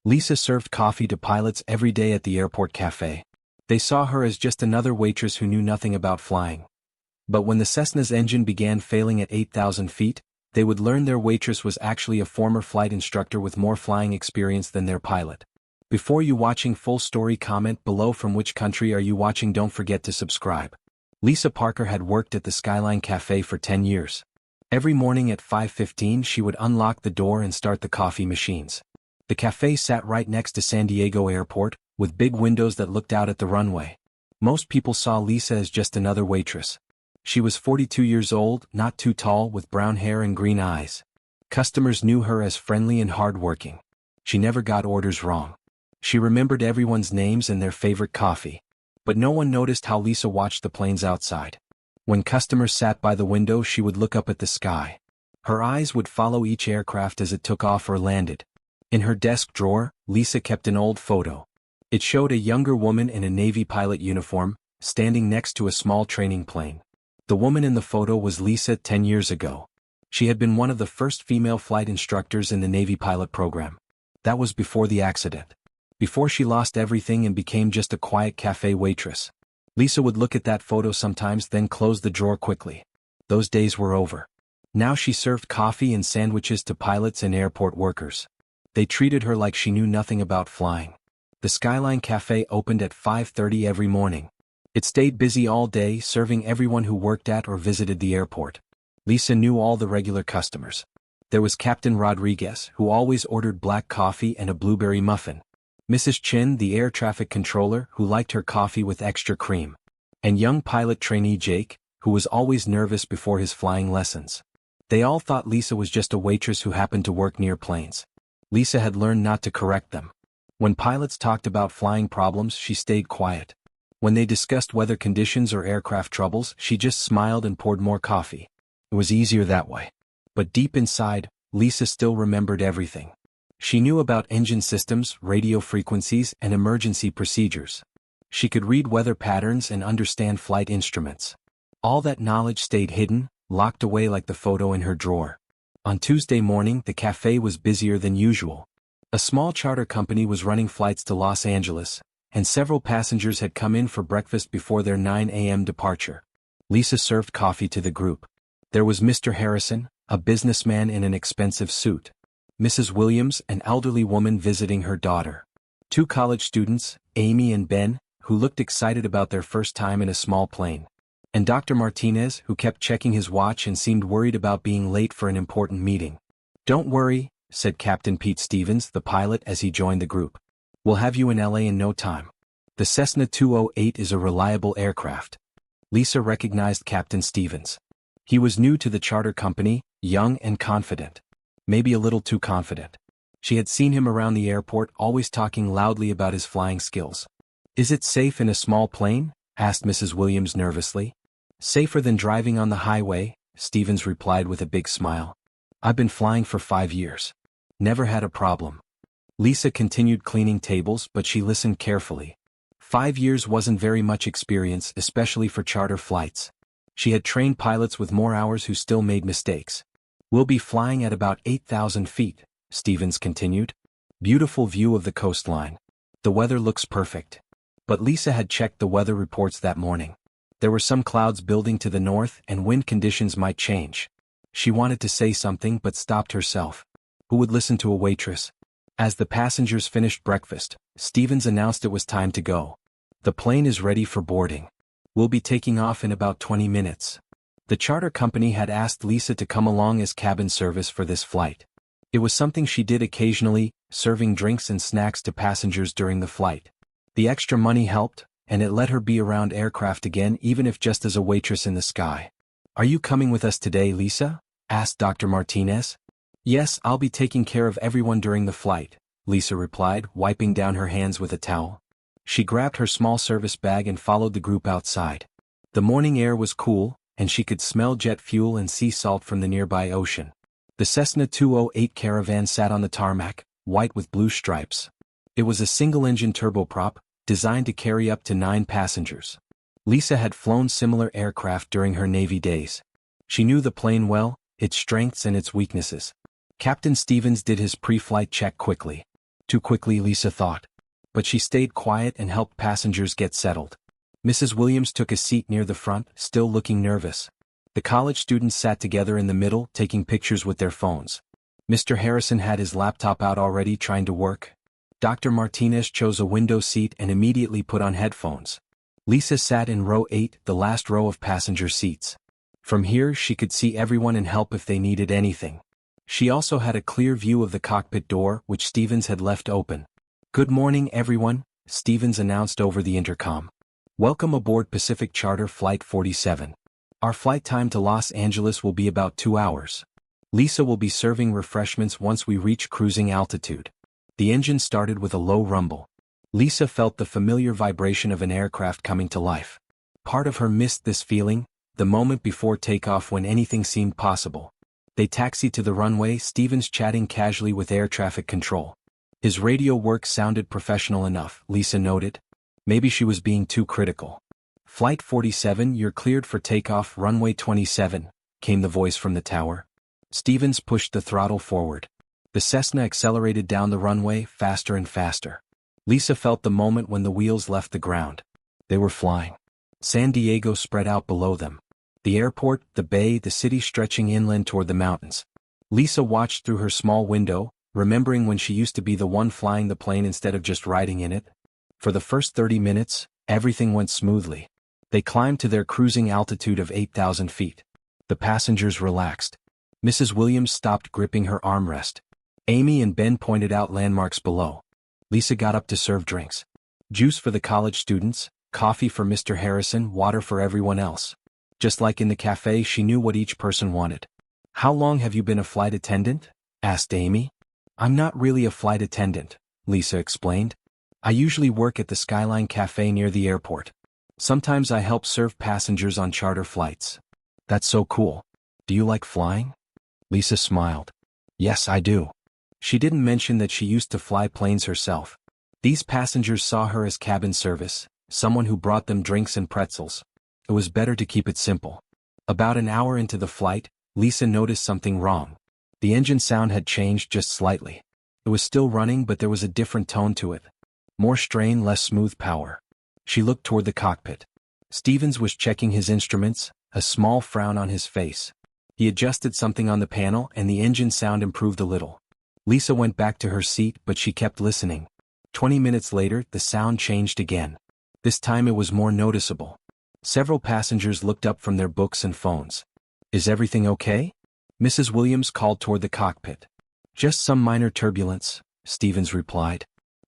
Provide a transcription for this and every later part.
Lisa served coffee to pilots every day at the airport cafe. They saw her as just another waitress who knew nothing about flying. But when the Cessna's engine began failing at 8,000 feet, they would learn their waitress was actually a former flight instructor with more flying experience than their pilot. Before you watching full story, comment below from which country are you watching. Don't forget to subscribe. Lisa Parker had worked at the Skyline Cafe for 10 years. Every morning at 5:15 she would unlock the door and start the coffee machines. The cafe sat right next to San Diego Airport, with big windows that looked out at the runway. Most people saw Lisa as just another waitress. She was 42 years old, not too tall, with brown hair and green eyes. Customers knew her as friendly and hardworking. She never got orders wrong. She remembered everyone's names and their favorite coffee. But no one noticed how Lisa watched the planes outside. When customers sat by the window, she would look up at the sky. Her eyes would follow each aircraft as it took off or landed. In her desk drawer, Lisa kept an old photo. It showed a younger woman in a Navy pilot uniform, standing next to a small training plane. The woman in the photo was Lisa 10 years ago. She had been one of the first female flight instructors in the Navy pilot program. That was before the accident. Before she lost everything and became just a quiet cafe waitress. Lisa would look at that photo sometimes, then close the drawer quickly. Those days were over. Now she served coffee and sandwiches to pilots and airport workers. They treated her like she knew nothing about flying. The Skyline Cafe opened at 5:30 every morning. It stayed busy all day, serving everyone who worked at or visited the airport. Lisa knew all the regular customers. There was Captain Rodriguez, who always ordered black coffee and a blueberry muffin. Mrs. Chin, the air traffic controller, who liked her coffee with extra cream. And young pilot trainee Jake, who was always nervous before his flying lessons. They all thought Lisa was just a waitress who happened to work near planes. Lisa had learned not to correct them. When pilots talked about flying problems, she stayed quiet. When they discussed weather conditions or aircraft troubles, she just smiled and poured more coffee. It was easier that way. But deep inside, Lisa still remembered everything. She knew about engine systems, radio frequencies, and emergency procedures. She could read weather patterns and understand flight instruments. All that knowledge stayed hidden, locked away like the photo in her drawer. On Tuesday morning, the cafe was busier than usual. A small charter company was running flights to Los Angeles, and several passengers had come in for breakfast before their 9 a.m. departure. Lisa served coffee to the group. There was Mr. Harrison, a businessman in an expensive suit. Mrs. Williams, an elderly woman visiting her daughter. Two college students, Amy and Ben, who looked excited about their first time in a small plane. And Dr. Martinez, who kept checking his watch and seemed worried about being late for an important meeting. "Don't worry," said Captain Pete Stevens, the pilot, as he joined the group. "We'll have you in LA in no time. The Cessna 208 is a reliable aircraft." Lisa recognized Captain Stevens. He was new to the charter company, young and confident. Maybe a little too confident. She had seen him around the airport, always talking loudly about his flying skills. "Is it safe in a small plane?" asked Mrs. Williams nervously. "Safer than driving on the highway," Stevens replied with a big smile. "I've been flying for 5 years. Never had a problem." Lisa continued cleaning tables, but she listened carefully. 5 years wasn't very much experience, especially for charter flights. She had trained pilots with more hours who still made mistakes. "We'll be flying at about 8,000 feet, Stevens continued. "Beautiful view of the coastline. The weather looks perfect." But Lisa had checked the weather reports that morning. There were some clouds building to the north and wind conditions might change. She wanted to say something but stopped herself. Who would listen to a waitress? As the passengers finished breakfast, Stevens announced it was time to go. "The plane is ready for boarding. We'll be taking off in about 20 minutes. The charter company had asked Lisa to come along as cabin service for this flight. It was something she did occasionally, serving drinks and snacks to passengers during the flight. The extra money helped, and it let her be around aircraft again, even if just as a waitress in the sky. "Are you coming with us today, Lisa?" asked Dr. Martinez. "Yes, I'll be taking care of everyone during the flight," Lisa replied, wiping down her hands with a towel. She grabbed her small service bag and followed the group outside. The morning air was cool, and she could smell jet fuel and sea salt from the nearby ocean. The Cessna 208 Caravan sat on the tarmac, white with blue stripes. It was a single-engine turboprop, designed to carry up to 9 passengers. Lisa had flown similar aircraft during her Navy days. She knew the plane well, its strengths and its weaknesses. Captain Stevens did his pre-flight check quickly. Too quickly, Lisa thought. But she stayed quiet and helped passengers get settled. Mrs. Williams took a seat near the front, still looking nervous. The college students sat together in the middle, taking pictures with their phones. Mr. Harrison had his laptop out already, trying to work. Dr. Martinez chose a window seat and immediately put on headphones. Lisa sat in row 8, the last row of passenger seats. From here she could see everyone and help if they needed anything. She also had a clear view of the cockpit door, which Stevens had left open. "Good morning, everyone," Stevens announced over the intercom. "Welcome aboard Pacific Charter Flight 47. Our flight time to Los Angeles will be about 2 hours. Lisa will be serving refreshments once we reach cruising altitude." The engine started with a low rumble. Lisa felt the familiar vibration of an aircraft coming to life. Part of her missed this feeling, the moment before takeoff when anything seemed possible. They taxied to the runway, Stevens chatting casually with air traffic control. His radio work sounded professional enough, Lisa noted. Maybe she was being too critical. "Flight 47, you're cleared for takeoff, runway 27, came the voice from the tower. Stevens pushed the throttle forward. The Cessna accelerated down the runway, faster and faster. Lisa felt the moment when the wheels left the ground. They were flying. San Diego spread out below them. The airport, the bay, the city stretching inland toward the mountains. Lisa watched through her small window, remembering when she used to be the one flying the plane instead of just riding in it. For the first 30 minutes, everything went smoothly. They climbed to their cruising altitude of 8,000 feet. The passengers relaxed. Mrs. Williams stopped gripping her armrest. Amy and Ben pointed out landmarks below. Lisa got up to serve drinks. Juice for the college students, coffee for Mr. Harrison, water for everyone else. Just like in the cafe, she knew what each person wanted. "How long have you been a flight attendant?" asked Amy. "I'm not really a flight attendant," Lisa explained. "I usually work at the Skyline Cafe near the airport. Sometimes I help serve passengers on charter flights." "That's so cool. Do you like flying?" Lisa smiled. "Yes, I do." She didn't mention that she used to fly planes herself. These passengers saw her as cabin service, someone who brought them drinks and pretzels. It was better to keep it simple. About an hour into the flight, Lisa noticed something wrong. The engine sound had changed just slightly. It was still running, but there was a different tone to it. More strain, less smooth power. She looked toward the cockpit. Stevens was checking his instruments, a small frown on his face. He adjusted something on the panel and the engine sound improved a little. Lisa went back to her seat, but she kept listening. 20 minutes later, the sound changed again. This time it was more noticeable. Several passengers looked up from their books and phones. "Is everything okay?" Mrs. Williams called toward the cockpit. "Just some minor turbulence," Stevens replied.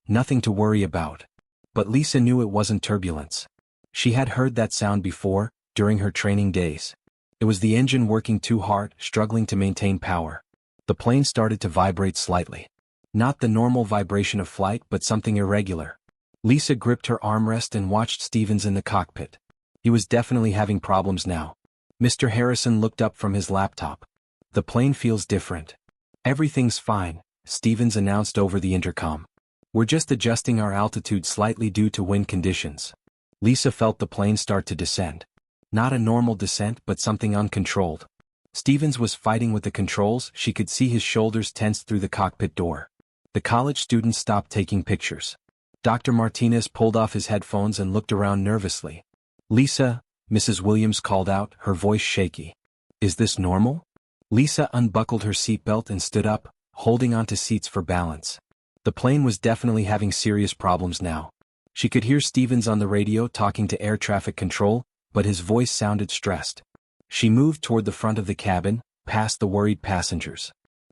"Nothing to worry about." But Lisa knew it wasn't turbulence. She had heard that sound before, during her training days. It was the engine working too hard, struggling to maintain power. The plane started to vibrate slightly. Not the normal vibration of flight, but something irregular. Lisa gripped her armrest and watched Stevens in the cockpit. He was definitely having problems now. Mr. Harrison looked up from his laptop. "The plane feels different." "Everything's fine," Stevens announced over the intercom. "We're just adjusting our altitude slightly due to wind conditions." Lisa felt the plane start to descend. Not a normal descent, but something uncontrolled. Stevens was fighting with the controls, she could see his shoulders tensed through the cockpit door. The college students stopped taking pictures. Dr. Martinez pulled off his headphones and looked around nervously. "Lisa," Mrs. Williams called out, her voice shaky. "Is this normal?" Lisa unbuckled her seatbelt and stood up, holding onto seats for balance. The plane was definitely having serious problems now. She could hear Stevens on the radio talking to air traffic control, but his voice sounded stressed. She moved toward the front of the cabin, past the worried passengers.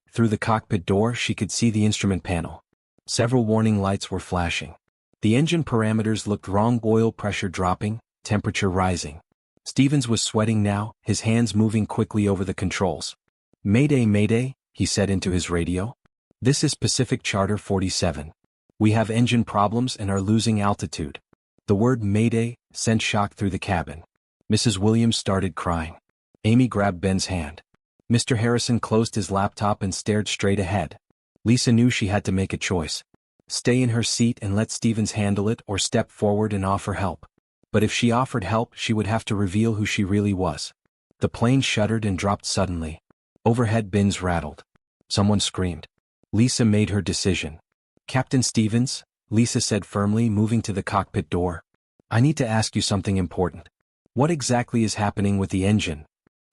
Through the cockpit door she could see the instrument panel. Several warning lights were flashing. The engine parameters looked wrong, oil pressure dropping, temperature rising. Stevens was sweating now, his hands moving quickly over the controls. "Mayday, mayday," he said into his radio. "This is Pacific Charter 47. We have engine problems and are losing altitude." The word mayday sent shock through the cabin. Mrs. Williams started crying. Amy grabbed Ben's hand. Mr. Harrison closed his laptop and stared straight ahead. Lisa knew she had to make a choice. Stay in her seat and let Stevens handle it, or step forward and offer help. But if she offered help, she would have to reveal who she really was. The plane shuddered and dropped suddenly. Overhead bins rattled. Someone screamed. Lisa made her decision. Captain Stevens, Lisa said firmly, moving to the cockpit door. I need to ask you something important. What exactly is happening with the engine?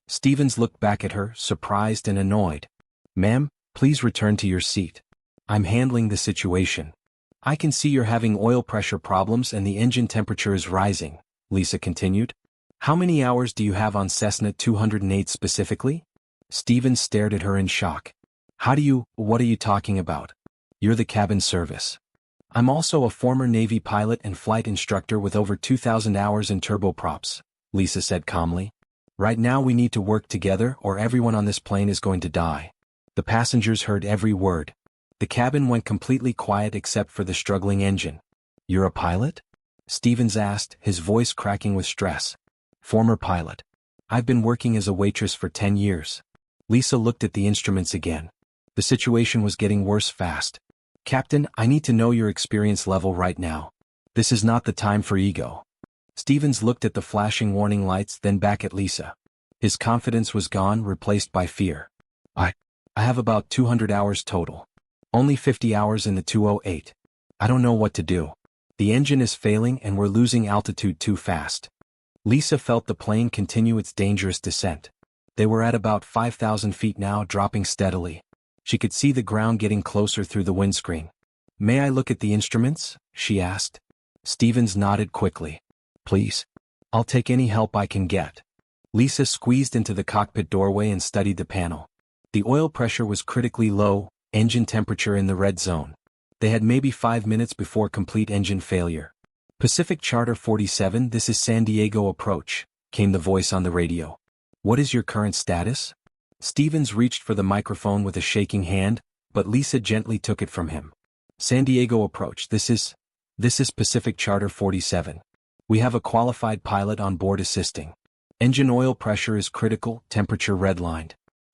Stevens looked back at her, surprised and annoyed. Ma'am, please return to your seat. I'm handling the situation. I can see you're having oil pressure problems and the engine temperature is rising, Lisa continued. How many hours do you have on Cessna 208 specifically? Stevens stared at her in shock. What are you talking about? You're the cabin service. I'm also a former Navy pilot and flight instructor with over 2,000 hours in turboprops, Lisa said calmly. Right now we need to work together or everyone on this plane is going to die. The passengers heard every word. The cabin went completely quiet except for the struggling engine. You're a pilot? Stevens asked, his voice cracking with stress. Former pilot. I've been working as a waitress for 10 years. Lisa looked at the instruments again. The situation was getting worse fast. Captain, I need to know your experience level right now. This is not the time for ego. Stevens looked at the flashing warning lights, then back at Lisa. His confidence was gone, replaced by fear. I have about 200 hours total. Only 50 hours in the 208. I don't know what to do. The engine is failing and we're losing altitude too fast. Lisa felt the plane continue its dangerous descent. They were at about 5,000 feet now, dropping steadily. She could see the ground getting closer through the windscreen. May I look at the instruments? She asked. Stevens nodded quickly. Please. I'll take any help I can get. Lisa squeezed into the cockpit doorway and studied the panel. The oil pressure was critically low, engine temperature in the red zone. They had maybe 5 minutes before complete engine failure. Pacific Charter 47, this is San Diego approach, came the voice on the radio. What is your current status? Stevens reached for the microphone with a shaking hand, but Lisa gently took it from him. San Diego approach, this is Pacific Charter 47. We have a qualified pilot on board assisting. Engine oil pressure is critical, temperature redlined.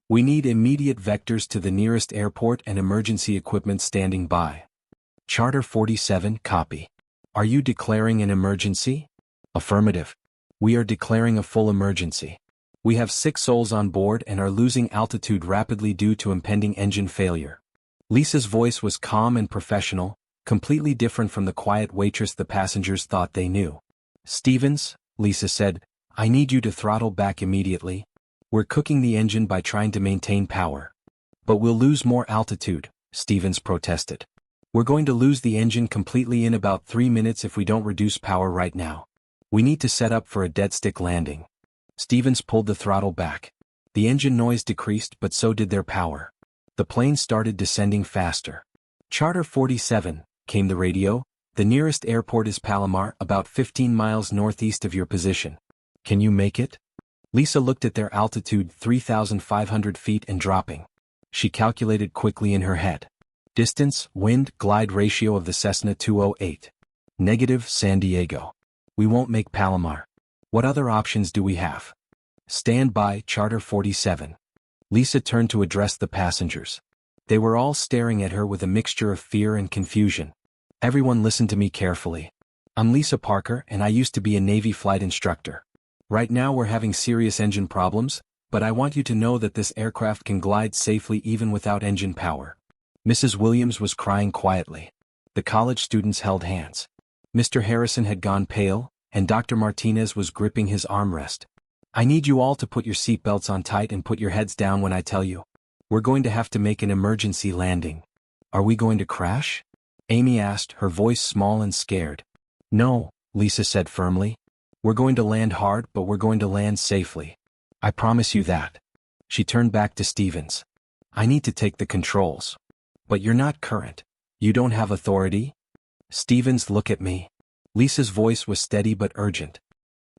We need immediate vectors to the nearest airport and emergency equipment standing by. Charter 47, copy. Are you declaring an emergency? Affirmative. We are declaring a full emergency. We have 6 souls on board and are losing altitude rapidly due to impending engine failure. Lisa's voice was calm and professional, completely different from the quiet waitress the passengers thought they knew. Stevens, Lisa said, I need you to throttle back immediately. We're cooking the engine by trying to maintain power. But we'll lose more altitude, Stevens protested. We're going to lose the engine completely in about 3 minutes if we don't reduce power right now. We need to set up for a dead-stick landing. Stevens pulled the throttle back. The engine noise decreased, but so did their power. The plane started descending faster. Charter 47, came the radio. The nearest airport is Palomar, about 15 miles northeast of your position. Can you make it? Lisa looked at their altitude, 3,500 feet and dropping. She calculated quickly in her head. Distance, wind, glide ratio of the Cessna 208. Negative, San Diego. We won't make Palomar. What other options do we have? Stand by, Charter 47. Lisa turned to address the passengers. They were all staring at her with a mixture of fear and confusion. Everyone listened to me carefully. I'm Lisa Parker and I used to be a Navy flight instructor. Right now we're having serious engine problems, but I want you to know that this aircraft can glide safely even without engine power. Mrs. Williams was crying quietly. The college students held hands. Mr. Harrison had gone pale, and Dr. Martinez was gripping his armrest. I need you all to put your seatbelts on tight and put your heads down when I tell you. We're going to have to make an emergency landing. Are we going to crash? Amy asked, her voice small and scared. No, Lisa said firmly. We're going to land hard, but we're going to land safely. I promise you that. She turned back to Stevens. I need to take the controls. But you're not current. You don't have authority? Stevens, look at me. Lisa's voice was steady but urgent.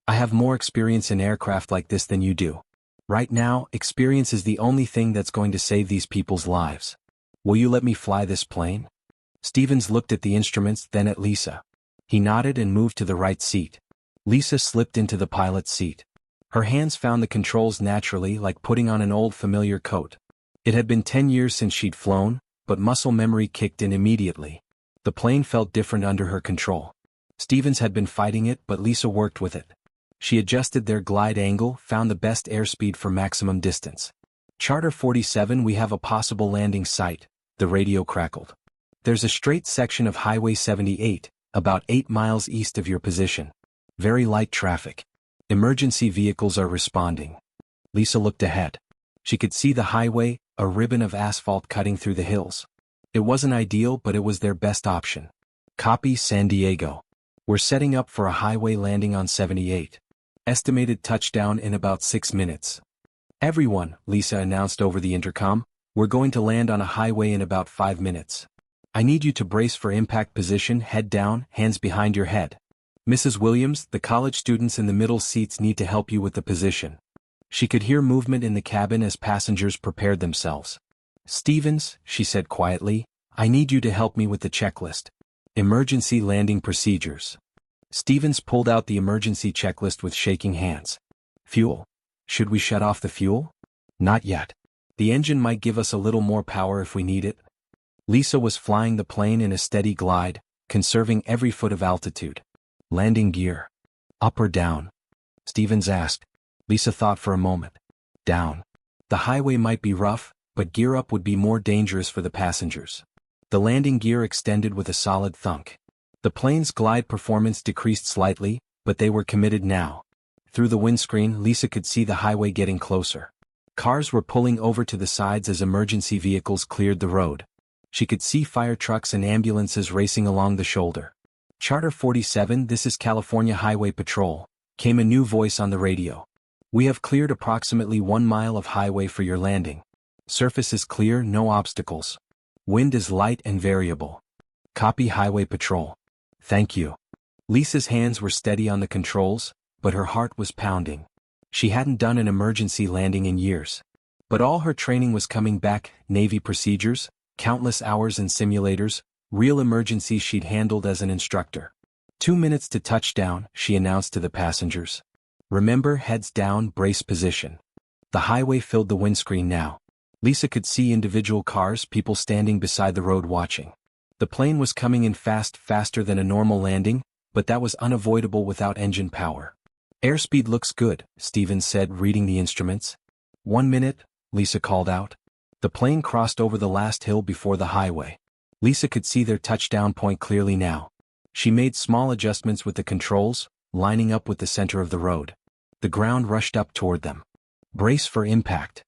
I have more experience in aircraft like this than you do. Right now, experience is the only thing that's going to save these people's lives. Will you let me fly this plane? Stevens looked at the instruments, then at Lisa. He nodded and moved to the right seat. Lisa slipped into the pilot's seat. Her hands found the controls naturally, like putting on an old familiar coat. It had been 10 years since she'd flown, but muscle memory kicked in immediately. The plane felt different under her control. Stevens had been fighting it, but Lisa worked with it. She adjusted their glide angle, found the best airspeed for maximum distance. Charter 47, we have a possible landing site, the radio crackled. There's a straight section of Highway 78, about 8 miles east of your position. Very light traffic. Emergency vehicles are responding. Lisa looked ahead. She could see the highway, a ribbon of asphalt cutting through the hills. It wasn't ideal, but it was their best option. Copy, San Diego. We're setting up for a highway landing on 78. Estimated touchdown in about 6 minutes. Everyone, Lisa announced over the intercom, we're going to land on a highway in about 5 minutes. I need you to brace for impact position, head down, hands behind your head. Mrs. Williams, the college students in the middle seats need to help you with the position. She could hear movement in the cabin as passengers prepared themselves. Stevens, she said quietly, I need you to help me with the checklist. Emergency landing procedures. Stevens pulled out the emergency checklist with shaking hands. Fuel. Should we shut off the fuel? Not yet. The engine might give us a little more power if we need it. Lisa was flying the plane in a steady glide, conserving every foot of altitude. Landing gear. Up or down? Stevens asked. Lisa thought for a moment. Down. The highway might be rough, but gear up would be more dangerous for the passengers. The landing gear extended with a solid thunk. The plane's glide performance decreased slightly, but they were committed now. Through the windscreen, Lisa could see the highway getting closer. Cars were pulling over to the sides as emergency vehicles cleared the road. She could see fire trucks and ambulances racing along the shoulder. Charter 47, this is California Highway Patrol, came a new voice on the radio. We have cleared approximately 1 mile of highway for your landing. Surface is clear, no obstacles. Wind is light and variable. Copy, Highway Patrol. Thank you. Lisa's hands were steady on the controls, but her heart was pounding. She hadn't done an emergency landing in years. But all her training was coming back, Navy procedures, countless hours in simulators, real emergencies she'd handled as an instructor. 2 minutes to touchdown, she announced to the passengers. Remember, heads down, brace position. The highway filled the windscreen now. Lisa could see individual cars, people standing beside the road watching. The plane was coming in fast, faster than a normal landing, but that was unavoidable without engine power. Airspeed looks good, Stevens said, reading the instruments. 1 minute, Lisa called out. The plane crossed over the last hill before the highway. Lisa could see their touchdown point clearly now. She made small adjustments with the controls, lining up with the center of the road. The ground rushed up toward them. Brace for impact,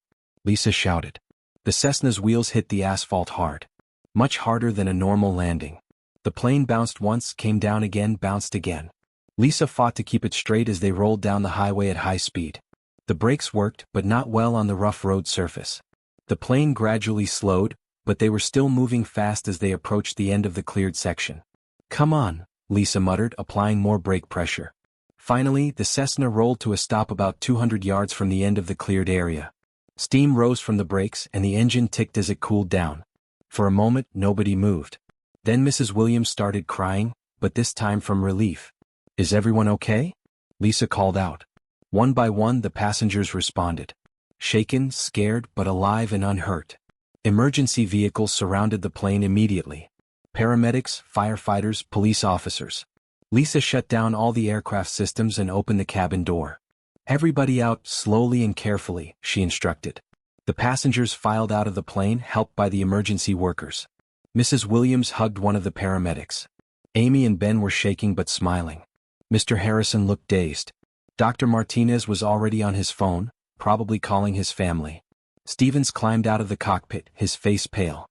Lisa shouted. The Cessna's wheels hit the asphalt hard. Much harder than a normal landing. The plane bounced once, came down again, bounced again. Lisa fought to keep it straight as they rolled down the highway at high speed. The brakes worked, but not well on the rough road surface. The plane gradually slowed, but they were still moving fast as they approached the end of the cleared section. Come on, Lisa muttered, applying more brake pressure. Finally, the Cessna rolled to a stop about 200 yards from the end of the cleared area. Steam rose from the brakes and the engine ticked as it cooled down. For a moment, nobody moved. Then Mrs. Williams started crying, but this time from relief. Is everyone okay? Lisa called out. One by one, the passengers responded. Shaken, scared, but alive and unhurt. Emergency vehicles surrounded the plane immediately. Paramedics, firefighters, police officers. Lisa shut down all the aircraft systems and opened the cabin door. Everybody out, slowly and carefully, she instructed. The passengers filed out of the plane, helped by the emergency workers. Mrs. Williams hugged one of the paramedics. Amy and Ben were shaking but smiling. Mr. Harrison looked dazed. Dr. Martinez was already on his phone, probably calling his family. Stevens climbed out of the cockpit, his face pale.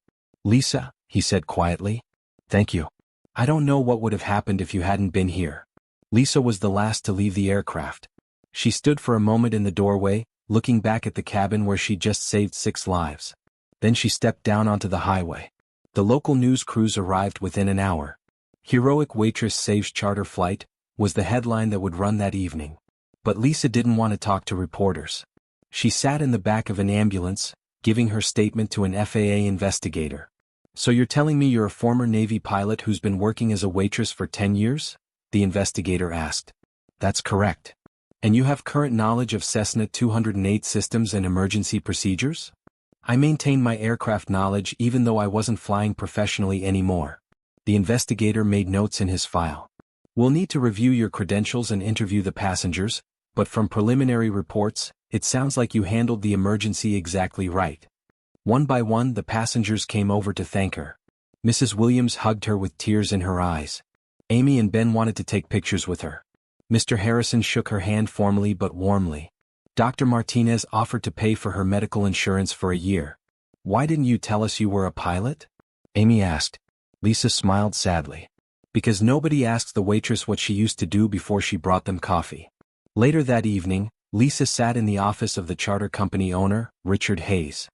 Lisa, he said quietly. Thank you. I don't know what would have happened if you hadn't been here. Lisa was the last to leave the aircraft. She stood for a moment in the doorway, looking back at the cabin where she'd just saved 6 lives. Then she stepped down onto the highway. The local news crews arrived within an hour. Heroic Waitress saves charter flight was the headline that would run that evening. But Lisa didn't want to talk to reporters. She sat in the back of an ambulance, giving her statement to an FAA investigator. So you're telling me you're a former Navy pilot who's been working as a waitress for 10 years? The investigator asked. That's correct. And you have current knowledge of Cessna 208 systems and emergency procedures? I maintain my aircraft knowledge even though I wasn't flying professionally anymore. The investigator made notes in his file. We'll need to review your credentials and interview the passengers, but from preliminary reports, it sounds like you handled the emergency exactly right. One by one, the passengers came over to thank her. Mrs. Williams hugged her with tears in her eyes. Amy and Ben wanted to take pictures with her. Mr. Harrison shook her hand formally but warmly. Dr. Martinez offered to pay for her medical insurance for a year. "Why didn't you tell us you were a pilot?" Amy asked. Lisa smiled sadly. "Because nobody asks the waitress what she used to do before she brought them coffee." Later that evening, Lisa sat in the office of the charter company owner, Richard Hayes.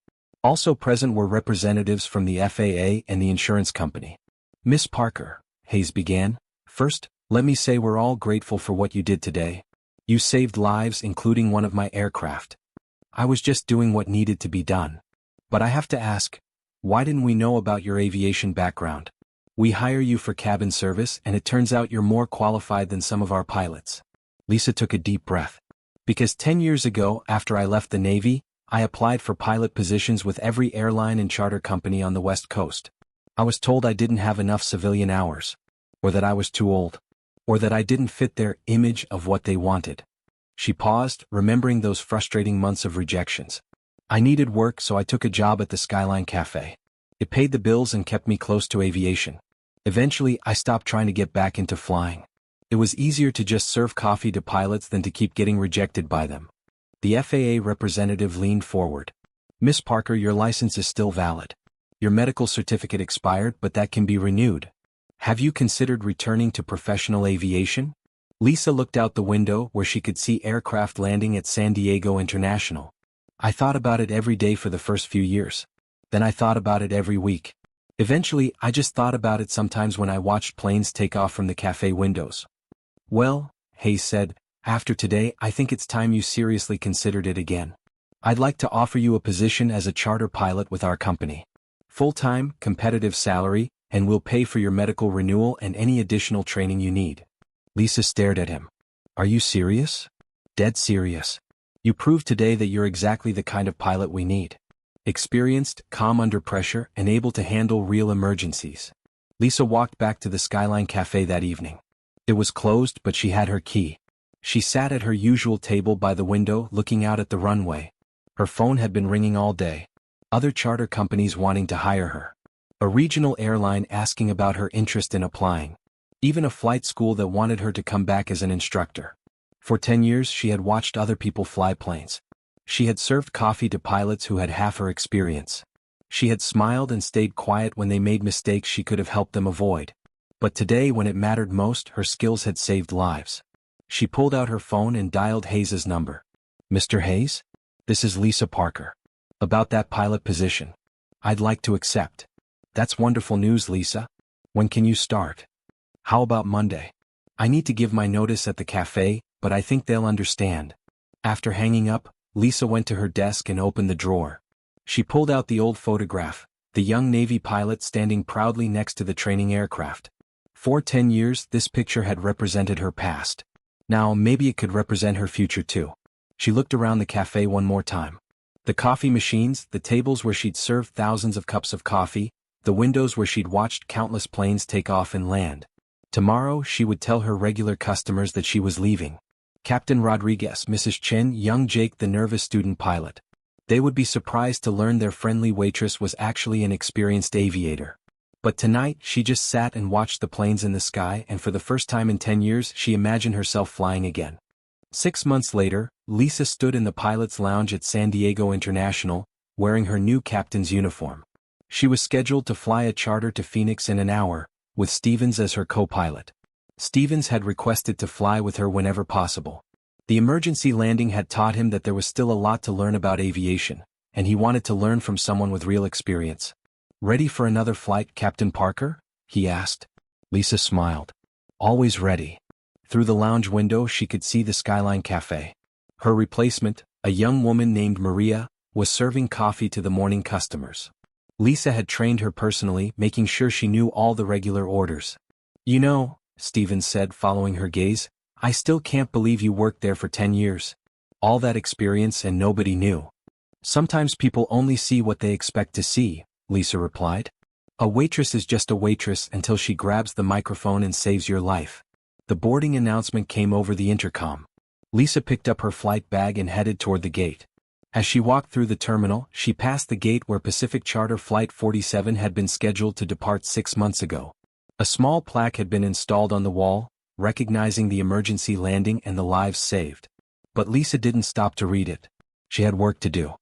Also present were representatives from the FAA and the insurance company. "Miss Parker," Hayes began, "first, let me say we're all grateful for what you did today. You saved lives, including one of my aircraft. I was just doing what needed to be done. But I have to ask, why didn't we know about your aviation background? We hire you for cabin service and it turns out you're more qualified than some of our pilots." Lisa took a deep breath. "Because 10 years ago, after I left the Navy, I applied for pilot positions with every airline and charter company on the West Coast. I was told I didn't have enough civilian hours, or that I was too old, or that I didn't fit their image of what they wanted." She paused, remembering those frustrating months of rejections. "I needed work, so I took a job at the Skyline Cafe. It paid the bills and kept me close to aviation. Eventually, I stopped trying to get back into flying. It was easier to just serve coffee to pilots than to keep getting rejected by them." The FAA representative leaned forward. "Miss Parker, your license is still valid. Your medical certificate expired, but that can be renewed. Have you considered returning to professional aviation?" Lisa looked out the window where she could see aircraft landing at San Diego International. "I thought about it every day for the first few years. Then I thought about it every week. Eventually, I just thought about it sometimes when I watched planes take off from the cafe windows." "Well," Hayes said, "after today I think it's time you seriously considered it again. I'd like to offer you a position as a charter pilot with our company. Full-time, competitive salary, and we'll pay for your medical renewal and any additional training you need." Lisa stared at him. "Are you serious?" "Dead serious. You proved today that you're exactly the kind of pilot we need. Experienced, calm under pressure, and able to handle real emergencies." Lisa walked back to the Skyline Cafe that evening. It was closed, but she had her key. She sat at her usual table by the window looking out at the runway. Her phone had been ringing all day. Other charter companies wanting to hire her. A regional airline asking about her interest in applying. Even a flight school that wanted her to come back as an instructor. For 10 years she had watched other people fly planes. She had served coffee to pilots who had half her experience. She had smiled and stayed quiet when they made mistakes she could have helped them avoid. But today, when it mattered most, her skills had saved lives. She pulled out her phone and dialed Hayes's number. "Mr. Hayes? This is Lisa Parker. About that pilot position. I'd like to accept." "That's wonderful news, Lisa. When can you start?" "How about Monday? I need to give my notice at the cafe, but I think they'll understand." After hanging up, Lisa went to her desk and opened the drawer. She pulled out the old photograph, the young Navy pilot standing proudly next to the training aircraft. For 10 years, this picture had represented her past. Now, maybe it could represent her future too. She looked around the cafe one more time. The coffee machines, the tables where she'd served thousands of cups of coffee, the windows where she'd watched countless planes take off and land. Tomorrow, she would tell her regular customers that she was leaving. Captain Rodriguez, Mrs. Chen, young Jake the nervous student pilot. They would be surprised to learn their friendly waitress was actually an experienced aviator. But tonight, she just sat and watched the planes in the sky, and for the first time in 10 years, she imagined herself flying again. 6 months later, Lisa stood in the pilot's lounge at San Diego International, wearing her new captain's uniform. She was scheduled to fly a charter to Phoenix in an hour, with Stevens as her co-pilot. Stevens had requested to fly with her whenever possible. The emergency landing had taught him that there was still a lot to learn about aviation, and he wanted to learn from someone with real experience. "Ready for another flight, Captain Parker?" he asked. Lisa smiled. "Always ready." Through the lounge window she could see the Skyline Cafe. Her replacement, a young woman named Maria, was serving coffee to the morning customers. Lisa had trained her personally, making sure she knew all the regular orders. "You know," Stevens said, following her gaze, "I still can't believe you worked there for 10 years. All that experience and nobody knew." "Sometimes people only see what they expect to see," Lisa replied. "A waitress is just a waitress until she grabs the microphone and saves your life." The boarding announcement came over the intercom. Lisa picked up her flight bag and headed toward the gate. As she walked through the terminal, she passed the gate where Pacific Charter Flight 47 had been scheduled to depart 6 months ago. A small plaque had been installed on the wall, recognizing the emergency landing and the lives saved. But Lisa didn't stop to read it. She had work to do.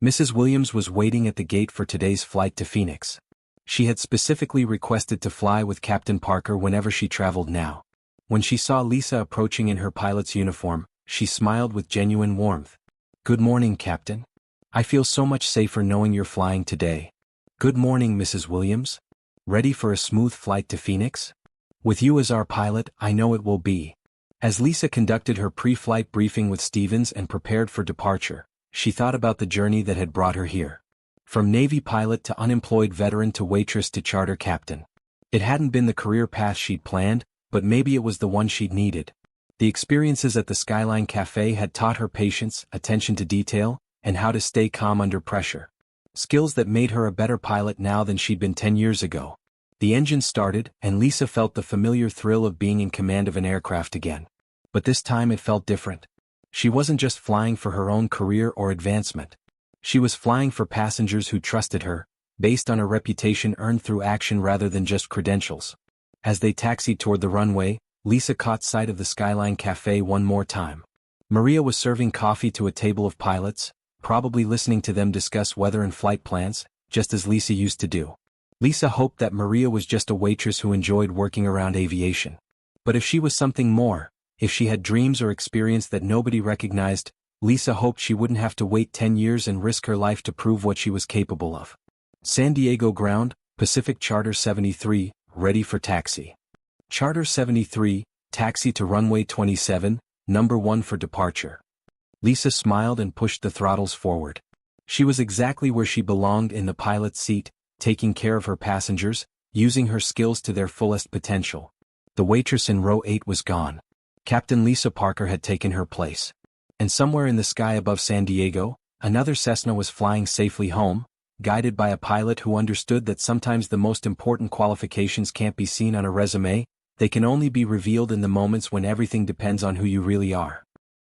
Mrs. Williams was waiting at the gate for today's flight to Phoenix. She had specifically requested to fly with Captain Parker whenever she traveled now. When she saw Lisa approaching in her pilot's uniform, she smiled with genuine warmth. "Good morning, Captain. I feel so much safer knowing you're flying today." "Good morning, Mrs. Williams. Ready for a smooth flight to Phoenix? With you as our pilot, I know it will be." As Lisa conducted her pre-flight briefing with Stevens and prepared for departure, she thought about the journey that had brought her here. From Navy pilot to unemployed veteran to waitress to charter captain. It hadn't been the career path she'd planned, but maybe it was the one she'd needed. The experiences at the Skyline Cafe had taught her patience, attention to detail, and how to stay calm under pressure. Skills that made her a better pilot now than she'd been 10 years ago. The engine started, and Lisa felt the familiar thrill of being in command of an aircraft again. But this time it felt different. She wasn't just flying for her own career or advancement. She was flying for passengers who trusted her, based on a reputation earned through action rather than just credentials. As they taxied toward the runway, Lisa caught sight of the Skyline Cafe one more time. Maria was serving coffee to a table of pilots, probably listening to them discuss weather and flight plans, just as Lisa used to do. Lisa hoped that Maria was just a waitress who enjoyed working around aviation. But if she was something more, if she had dreams or experience that nobody recognized, Lisa hoped she wouldn't have to wait 10 years and risk her life to prove what she was capable of. San Diego ground, Pacific Charter 73, ready for taxi. Charter 73, taxi to runway 27, number 1 for departure. Lisa smiled and pushed the throttles forward. She was exactly where she belonged in the pilot's seat, taking care of her passengers, using her skills to their fullest potential. The waitress in row 8 was gone. Captain Lisa Parker had taken her place. And somewhere in the sky above San Diego, another Cessna was flying safely home, guided by a pilot who understood that sometimes the most important qualifications can't be seen on a resume, they can only be revealed in the moments when everything depends on who you really are.